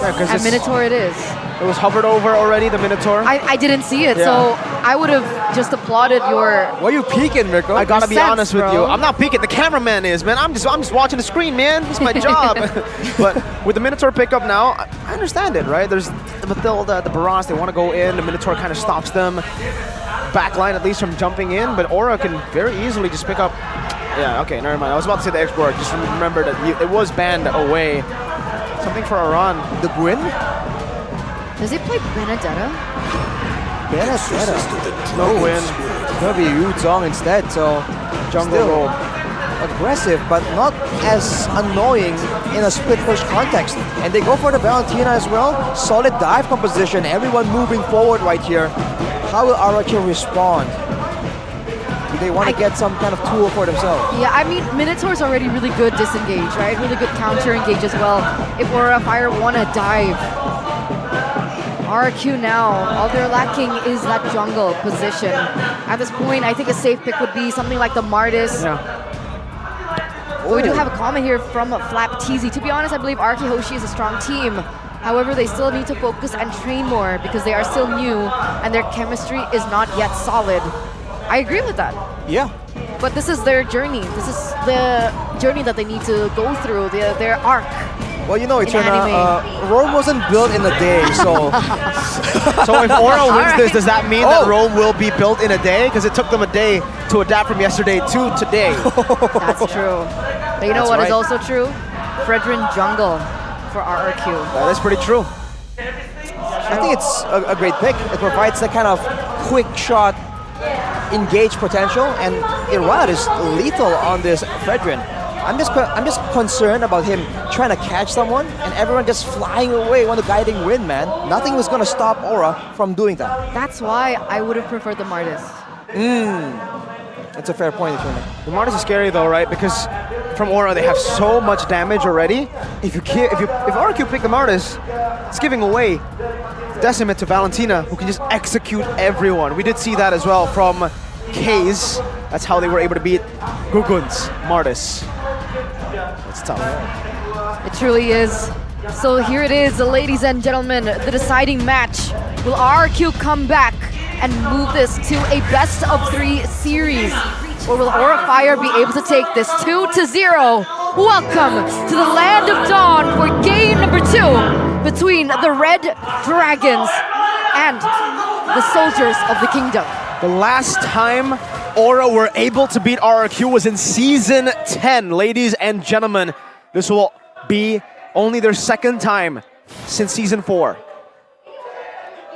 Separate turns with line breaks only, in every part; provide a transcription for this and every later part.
Yeah,
and Minotaur it is.
It was hovered over already, the Minotaur.
I didn't see it, so I would have just applauded your...
Why are you peeking, Mirko?
I gotta be honest with you.
bro.
I'm not peeking. The cameraman is, man. I'm just watching the screen, man. It's my job. But with the Minotaur pickup now, I understand it, right? There's the Barras, they want to go in. The Minotaur kind of stops them. Backline at least from jumping in, but Aura can very easily just pick up. Yeah, okay, never mind. I was about to say the export. Just remember that it was banned away. Something for Iran.
The Gwyn?
Does he play Benedetta?
Benedetta.
No win.
It's gonna be Yu Zhong instead, so
Jungle
still
roll.
aggressive, but not as annoying in a split push context. And they go for the Valentina as well. Solid dive composition. Everyone moving forward right here. How will RRQ respond? Do they want to get some kind of tool for themselves?
Yeah, I mean, Minotaur's already really good disengage, right? Really good counter engage as well. If Aura Fire want to dive. RRQ now, all they're lacking is that jungle position. At this point, I think a safe pick would be something like the Martis.
Yeah.
But we do have a comment here from Flap TZ. To be honest, I believe RRQ Hoshi is a strong team. However, they still need to focus and train more because they are still new and their chemistry is not yet solid. I agree with that.
Yeah.
But this is their journey. This is the journey that they need to go through, their arc.
Well, you know,
In
Eterna, Rome wasn't built in a day, so...
So if Aura wins this, does that mean that
Oh.
Rome will be built in a day? Because it took them a day to adapt from yesterday to today.
That's true. But you know
That's
what is
right.
also true? Fredrin Jungle for RRQ.
That is pretty true.
I think it's a great pick. It provides that kind of quick shot engage potential, and Irad is lethal on this Fredrin. I'm just concerned about him trying to catch someone and everyone just flying away on the guiding wind, man. Nothing was gonna stop Aura from doing that.
That's why I would have preferred the Martis.
That's a fair point, Eterna.
The Martis is scary though, right? Because from Aura they have so much damage already. If RRQ pick the Martis, it's giving away Decimate to Valentina, who can just execute everyone. We did see that as well from K's. That's how they were able to beat Gugun's Martis. It's tough.
It truly is. So here it is, ladies and gentlemen, the deciding match. Will RRQ come back and move this to a best of 3 series? Or will Aura Fire be able to take this 2-0? Welcome to the Land of Dawn for game number 2 between the Red Dragons and the Soldiers of the Kingdom.
The last time Aura were able to beat RRQ was in Season 10, ladies and gentlemen. This will be only their second time since Season 4.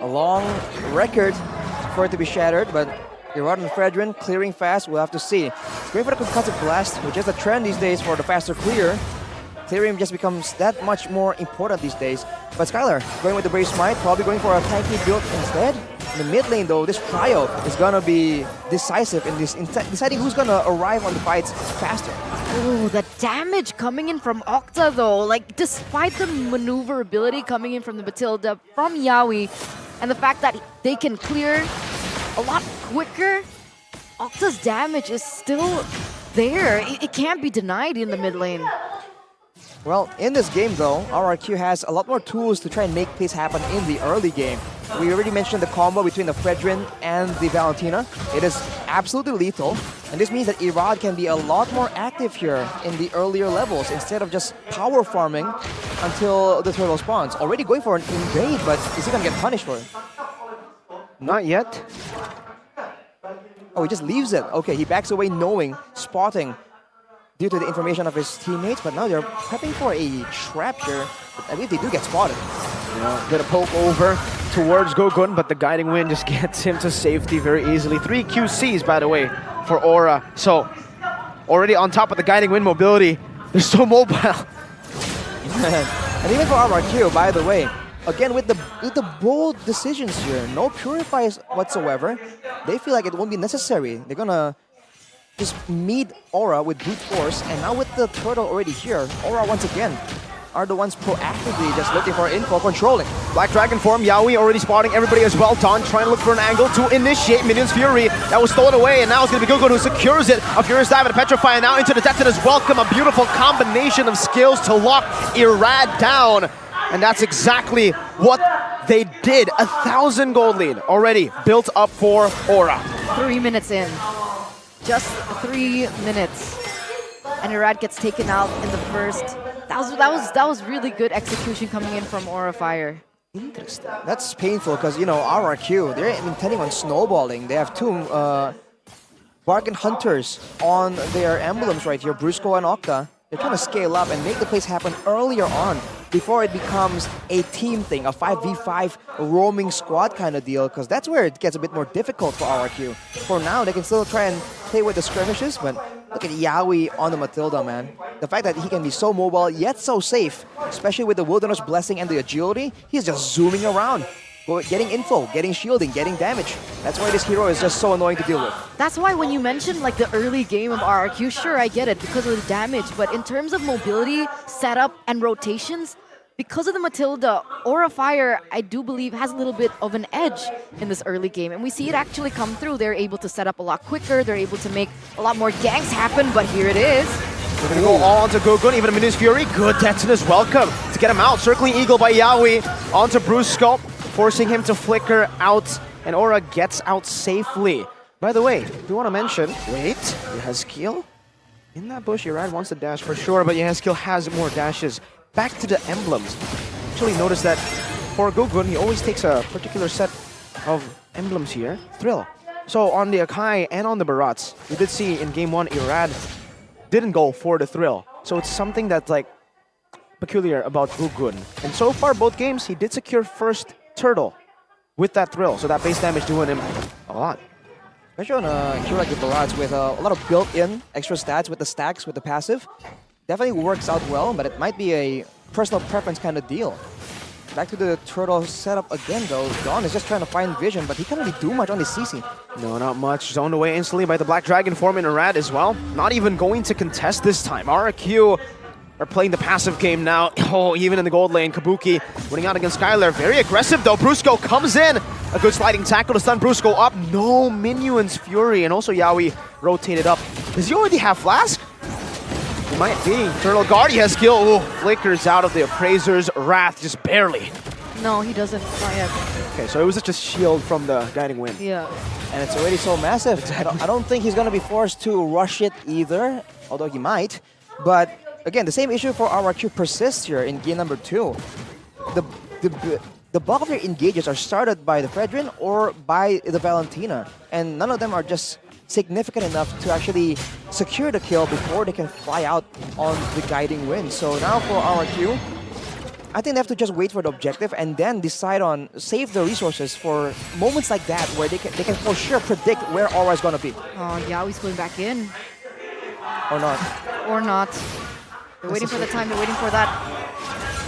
A long record for it to be shattered, but Irad and Fredrin clearing fast, we'll have to see. It's going for the concussive blast, which is a trend these days for the faster clear. Clearing just becomes that much more important these days. But Skylar, going with the Brave Smite, probably going for a tanky build instead. In the mid lane though, this trio is gonna be decisive in this, deciding who's gonna arrive on the fights faster.
Ooh, the damage coming in from Octa though, like despite the maneuverability coming in from the Matilda, from Yaoi, and the fact that they can clear a lot quicker, Octa's damage is still there. It can't be denied in the mid lane.
Well, in this game though, RRQ has a lot more tools to try and make plays happen in the early game. We already mentioned the combo between the Fredrin and the Valentina. It is absolutely lethal, and this means that Irad can be a lot more active here in the earlier levels instead of just power farming until the turtle spawns. Already going for an invade, but is he gonna get punished for it?
Not yet.
Oh, he just leaves it. Okay, he backs away knowing, spotting due to the information of his teammates, but now they're prepping for a trap here. I believe they do get spotted.
Yeah, get a poke over towards Gogun, but the guiding wind just gets him to safety very easily. 3 QCs, by the way, for Aura. So, already on top of the guiding wind mobility, they're so mobile.
And even for RRQ, by the way, again with the bold decisions here, no purifiers whatsoever. They feel like it won't be necessary. They're gonna just meet Aura with brute force, and now with the turtle already here, Aura once again are the ones proactively just looking for info, controlling.
Black Dragon form, Yaoi already spotting everybody as well. Dawn trying to look for an angle to initiate Minion's Fury. That was stolen away, and now it's going to be Gugun who secures it. A Furious Dive and a Petrify, and now into the Detonators. Welcome, a beautiful combination of skills to lock Irad down. And that's exactly what they did. 1,000 gold lead already built up for Aura.
3 minutes in. Just 3 minutes. And Irad gets taken out in the first. That was really good execution coming in from Aura Fire.
Interesting. That's painful because, you know, RRQ, they're intending on snowballing. They have two bargain hunters on their emblems right here, Brusco and Octa. They're trying to scale up and make the plays happen earlier on before it becomes a team thing, a 5v5 roaming squad kind of deal, because that's where it gets a bit more difficult for RRQ. For now, they can still try and play with the skirmishes, but look at YEAHHH on the Matilda, man. The fact that he can be so mobile yet so safe, especially with the Wilderness Blessing and the agility, he's just zooming around, getting info, getting shielding, getting damage. That's why this hero is just so annoying to deal with.
That's why when you mentioned like the early game of RRQ, sure, I get it because of the damage, but in terms of mobility, setup, and rotations, because of the Matilda, Aura Fire, I do believe, has a little bit of an edge in this early game, and we see it actually come through. They're able to set up a lot quicker, they're able to make a lot more ganks happen, but here it is.
We're gonna go all onto Gugun, even a Minus Fury. Good detonus, welcome to get him out. Circling Eagle by YEAHHH onto Brusco, forcing him to flicker out, and Aura gets out safely. By the way, we want to mention, wait, YEAHHH in that bush. Irad wants to dash for sure, but YEAHHH has more dashes. Back to the emblems. Actually notice that for Gugun, he always takes a particular set of emblems here. Thrill. So on the Akai and on the Barats, we did see in game 1, Irad didn't go for the Thrill. So it's something that's like peculiar about Gugun. And so far, both games, he did secure first Turtle with that Thrill. So that base damage doing him a lot.
Especially on a hero like the Barats with a lot of built-in extra stats with the stacks, with the passive. Definitely works out well, but it might be a personal preference kind of deal. Back to the Turtle setup again, though. Dawn is just trying to find vision, but he can't really do much on the CC.
No, not much. Zoned away instantly by the Black Dragon form in Irad as well. Not even going to contest this time. RRQ are playing the passive game now. Oh, even in the gold lane, Kabuki winning out against Skylar. Very aggressive, though. Brusco comes in. A good sliding tackle to stun Brusco up. No minions, Fury, and also YEAHHH rotated up. Does he already have Flask? It might be. Turtle Guard, he has skill. Ooh, flickers out of the Appraiser's Wrath, just barely.
No, he doesn't. Not yet.
Okay, so it was just a shield from the Guiding Wind.
Yeah.
And it's already so massive. I don't think he's going to be forced to rush it either, although he might. But again, the same issue for RRQ persists here in game number 2. The bulk of their engages are started by the Fredrin or by the Valentina, and none of them are just significant enough to actually secure the kill before they can fly out on the Guiding Wind. So now for RRQ, I think they have to just wait for the objective and then decide on save the resources for moments like that where they can for sure predict where Aura is going to be.
Oh, YEAHHH's going back in.
Or not.
Or not. They're waiting for the time, they're waiting for that.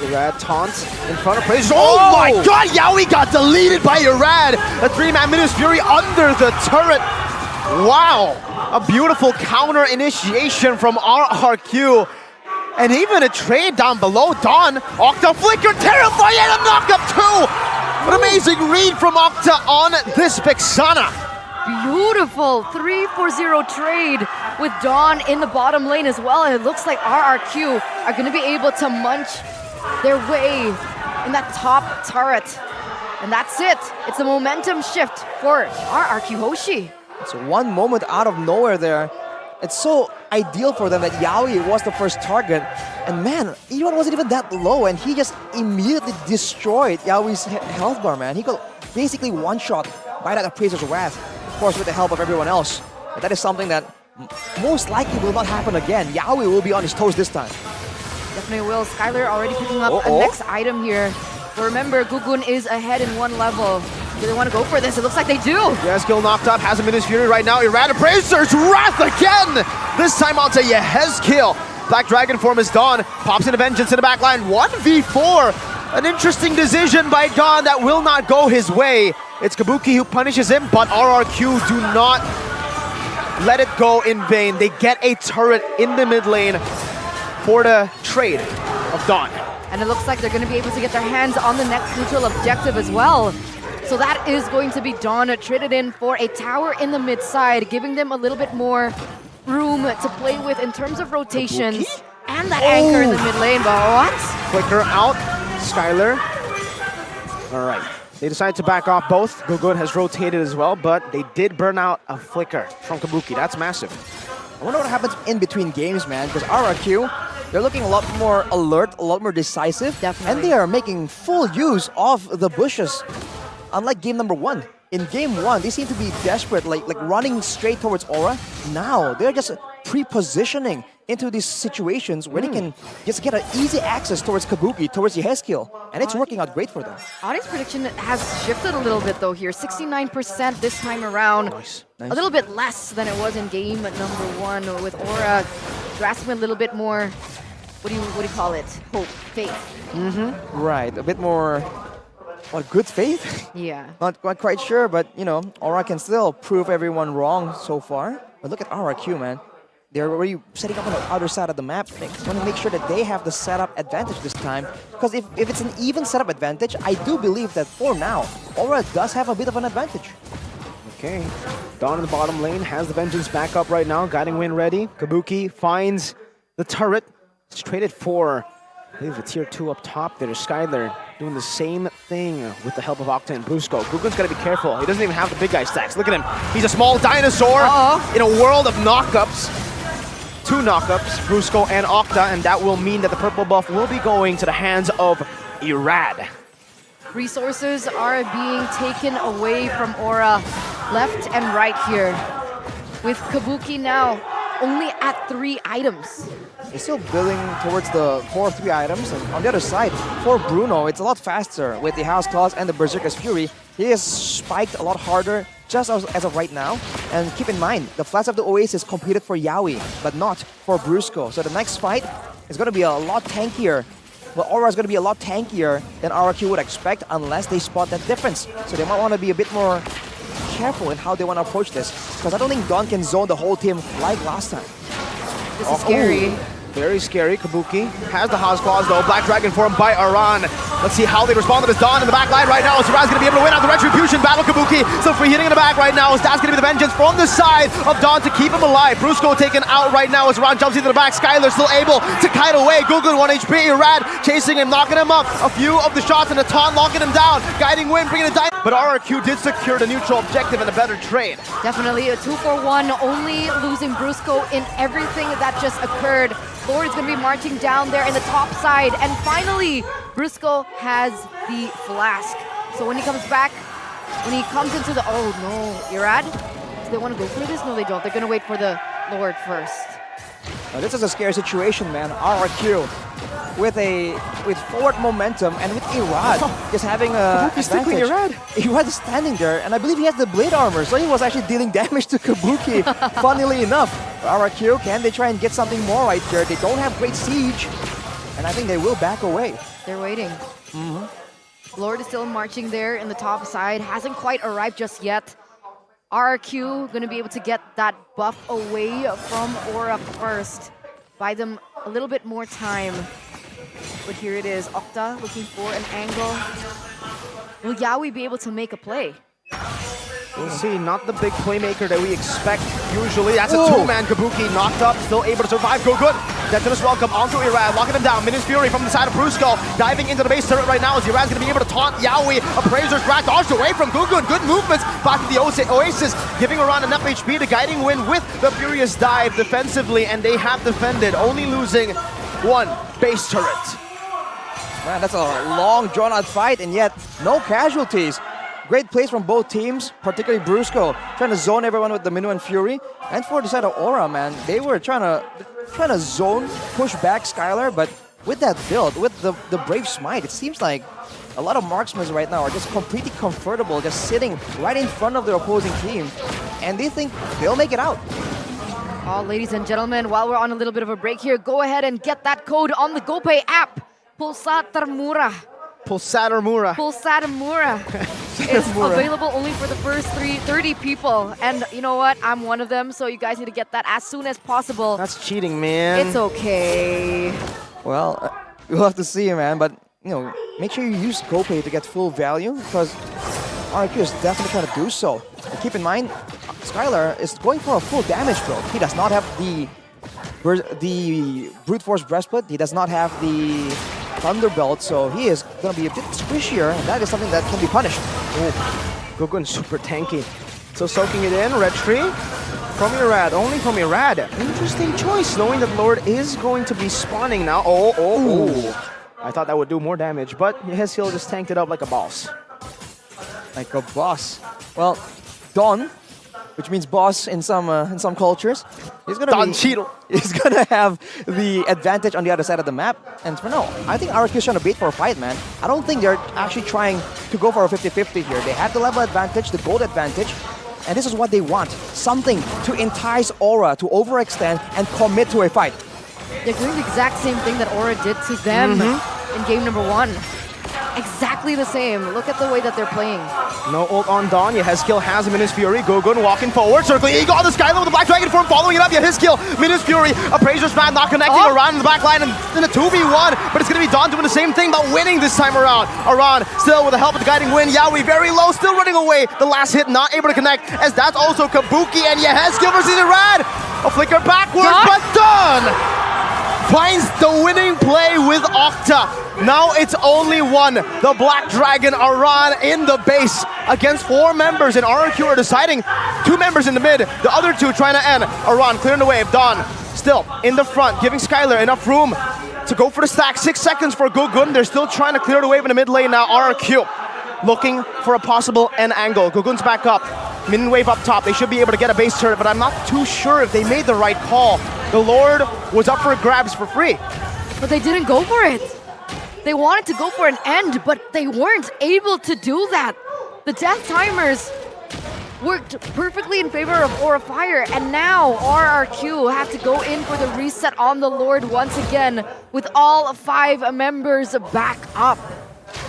Irad taunts in front of Praise. Oh my god, YEAHHH got deleted by Irad! A 3-man Minus Fury under the turret. Wow! A beautiful counter initiation from RRQ. And even a trade down below. Dawn, Octa flicker, terrifying, and a knockup too! An amazing read from Octa on this Vexana.
Beautiful 3-4-0 trade with Dawn in the bottom lane as well. And it looks like RRQ are going to be able to munch their way in that top turret. And that's it. It's a momentum shift for RRQ Hoshi.
It's one moment out of nowhere there. It's so ideal for them that YEAHHH was the first target. And man, E1 wasn't even that low, and he just immediately destroyed YEAHHH's health bar, man. He got basically one-shot by that Appraiser's Wrath, of course with the help of everyone else. But that is something that most likely will not happen again. YEAHHH will be on his toes this time.
Definitely will. Skylar already picking up a next item here. But remember, Gugun is ahead in 1 level. Do they want to go for this? It looks like they do.
Yeah, skill knocked up, has him in his fury right now. Irad Appraiser's Wrath again! This time onto YEAHHH. Black Dragon form is Dawn. Pops into Vengeance in the back line. 1v4. An interesting decision by Dawn that will not go his way. It's Kabuki who punishes him, but RRQ do not let it go in vain. They get a turret in the mid lane for the trade of Dawn.
And it looks like they're going to be able to get their hands on the next neutral objective as well. So that is going to be Dawn traded in for a tower in the mid side, giving them a little bit more room to play with in terms of rotations. And that anchor in the mid lane, but what?
Flicker out, Skylar. All right. They decided to back off both. Gugun has rotated as well, but they did burn out a flicker from Kabuki. That's massive.
I wonder what happens in between games, man, because RRQ, they're looking a lot more alert, a lot more decisive.
Definitely.
And they are making full use of the bushes. Unlike game number 1. In game 1, they seem to be desperate, like running straight towards Aura. Now, they're just pre-positioning into these situations where they can just get an easy access towards Kabuki, towards YEAHHH, and it's working out great for them.
Audience prediction has shifted a little bit though here. 69% this time around.
Nice.
A little bit less than it was in game number 1 with Aura grasping a little bit more, what do you call it? Hope, faith.
Right, a bit more, what, good faith?
Yeah.
Not quite sure, but you know, Aura can still prove everyone wrong so far. But look at RRQ, man. They're already setting up on the other side of the map. They want to make sure that they have the setup advantage this time. Because if it's an even setup advantage, I do believe that for now, Aura does have a bit of an advantage.
Okay. Dawn in the bottom lane has the Vengeance back up right now. Guiding Wind ready. Kabuki finds the turret. It's traded for, I believe, a tier 2 up top there. Skylar doing the same thing with the help of Octa and Brusco. Gugun's got to be careful. He doesn't even have the big guy stacks. Look at him. He's a small dinosaur in a world of knockups. 2 knockups, Brusco and Octa, and that will mean that the purple buff will be going to the hands of Irad.
Resources are being taken away from Aura left and right here. With Kabuki now only at 3 items.
He's still building towards the core 3 items, and on the other side, for Bruno, it's a lot faster with the House Claws and the Berserker's Fury. He is spiked a lot harder just as of right now. And keep in mind, the Flash of the Oasis competed for Yaoi, but not for Brusco. So the next fight is going to be a lot tankier. Well, Aura is going to be a lot tankier than RRQ would expect unless they spot that difference. So they might want to be a bit more careful in how they want to approach this. Because I don't think Dawn can zone the whole team like last time.
This is scary.
Very scary. Kabuki has the House Claws though. Black Dragon formed by Aran. Let's see how they respond to this Dawn in the back line right now. Saraz's going to be able to win out the Retribution battle. Kabuki still free hitting in the back right now. That's going to be the Vengeance from the side of Dawn to keep him alive. Brusco taken out right now as Aran jumps into the back. Skylar still able to kite away. Gugun 1 HP. Irad chasing him, knocking him up. A few of the shots and the taunt locking him down. Guiding Wind, bringing it down. But RRQ did secure the neutral objective and a better trade.
Definitely a 2-for-1, only losing Brusco in everything that just occurred. Lord is going to be marching down there in the top side. And finally, Brusco has the flask. So when he comes back, when he comes into the... Oh no, Irad? Do they want to go for this? No, they don't. They're going to wait for the Lord first.
This is a scary situation, man. RRQ with forward momentum and with Irad just having a advantage. Irad is standing there, and I believe he has the blade armor, so he was actually dealing damage to Kabuki. Funnily enough, RRQ, can they try and get something more right here? They don't have great siege, and I think they will back away.
They're waiting. Lord is still marching there in the top side, hasn't quite arrived just yet. RRQ going to be able to get that buff away from Aura first. Buy them a little bit more time. But here it is, Octa looking for an angle. Will Yaoi be able to make a play?
We'll see, not the big playmaker that we expect usually. That's a 2-man Kabuki knocked up, still able to survive. Go good. Detonus welcome onto Irad, locking him down. Minions Fury from the side of Brusco, diving into the base turret right now as Irad's going to be able to taunt Yaoi. Appraiser's drag dodged away from Gugun. Good movements back to the Oasis, giving around enough HP to Guiding Wind with the Furious dive defensively, and they have defended, only losing 1 base turret.
Man, that's a long, drawn-out fight, and yet no casualties. Great plays from both teams, particularly Brusco, trying to zone everyone with the Minuan Fury. And for the side of Aura, man, they were trying to zone, push back Skylar, but with that build, with the Brave Smite, it seems like a lot of marksmen right now are just completely comfortable, just sitting right in front of their opposing team, and they think they'll make it out.
Ladies and gentlemen, while we're on a little bit of a break here, go ahead and get that code on the GoPay app. Pulsatarmura. It's available only for the first 30 people. And you know what? I'm one of them, so you guys need to get that as soon as possible.
That's cheating, man.
It's okay.
Well, we'll have to see, man. But, you know, make sure you use GoPay to get full value, because RRQ is definitely trying to do so. And keep in mind, Skylar is going for a full damage build. He does not have the Brute Force Breastplate. He does not have the Thunderbelt, so he is going to be a bit squishier, and that is something that can be punished.
Gugun super tanky. So soaking it in, red tree. From Irad, only from Irad. Interesting choice, knowing that Lord is going to be spawning now. Oh. I thought that would do more damage, but YEAHHH just tanked it up like a boss.
Like a boss. Well, Don, which means boss in some cultures, he's gonna have the advantage on the other side of the map. And for now, I think RRQ is trying to bait for a fight, man. I don't think they're actually trying to go for a 50-50 here. They have the level advantage, the gold advantage, and this is what they want. Something to entice Aura to overextend and commit to a fight.
They're doing the exact same thing that Aura did to them in game number 1. Exactly the same. Look at the way that they're playing.
No ult on Dawn. YEAHHH has him in his Fury. Gugun walking forward, circling Eagle on the Skyline with the Black Dragon form, following it up. YEAHHH in his Fury. Appraiser's Smash not connecting. Aran in the back line and in a 2v1. But it's going to be Dawn doing the same thing, but winning this time around. Aran still with the help of the guiding wind. Yaoi very low, still running away. The last hit not able to connect, as that's also Kabuki and YEAHHH versus Irad. A flicker backwards, but Dawn finds the winning play with Octa. Now it's only one. The Black Dragon, Aran in the base against 4 members, and RRQ are deciding 2 members in the mid, the other 2 trying to end. Aran clearing the wave. Dawn still in the front, giving Skylar enough room to go for the stack. 6 seconds for Gugun. They're still trying to clear the wave in the mid lane now. RRQ looking for a possible end angle. Gugun's back up. Minion wave up top. They should be able to get a base turret, but I'm not too sure if they made the right call. The Lord was up for grabs for free.
But they didn't go for it. They wanted to go for an end, but they weren't able to do that. The death timers worked perfectly in favor of Aura Fire, and now RRQ have to go in for the reset on the Lord once again with all 5 members back up.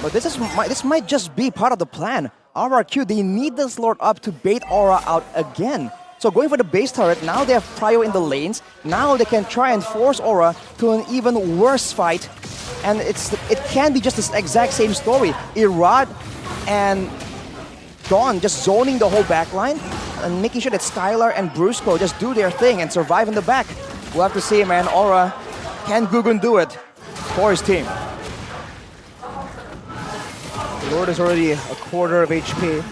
But this might just be part of the plan. RRQ, they need this Lord up to bait Aura out again. So going for the base turret, now they have Prio in the lanes. Now they can try and force Aura to an even worse fight. And it can be just the exact same story. Irad and Dawn just zoning the whole backline and making sure that Skylar and Brusco just do their thing and survive in the back. We'll have to see, man. Aura, can Gugun do it for his team?
Lord is already a quarter of HP.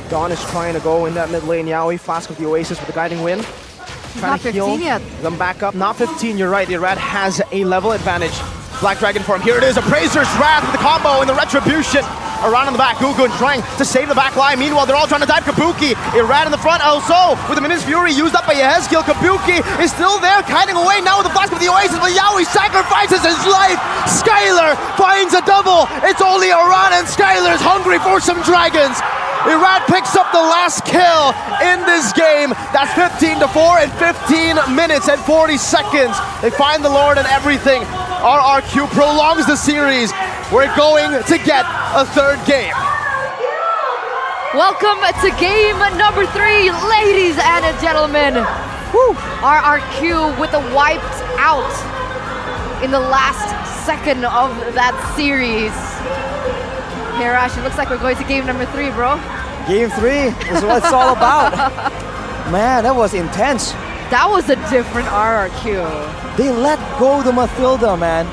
Dawn is trying to go in that mid lane. Yaoi, Flask of the Oasis with the guiding wind.
Not 15 yet.
Them back up. Not 15, you're right. The Irad has a level advantage. Black Dragon form. Here it is. Appraiser's Wrath with the combo and the Retribution. Around in the back. Gugun trying to save the back line. Meanwhile, they're all trying to dive Kabuki. Irad in the front also with the Minions Fury used up by YEAHHH. Kabuki is still there, kiting away now with the Flask of the Oasis, but Yaoi sacrifices his life. Skylar finds a double. It's only Aran, and Skylar's hungry for some dragons. Irad picks up the last kill in this game. That's 15-4 in 15 minutes and 40 seconds. They find the Lord and everything. RRQ prolongs the series. We're going to get a 3rd game.
Welcome to game number 3, ladies and gentlemen. Woo. RRQ with a wiped out in the last second of that series. Hey Rash, it looks like we're going to game number 3, bro.
Game 3 is what it's all about. Man, that was intense.
That was a different RRQ.
They let go the Mathilda, man.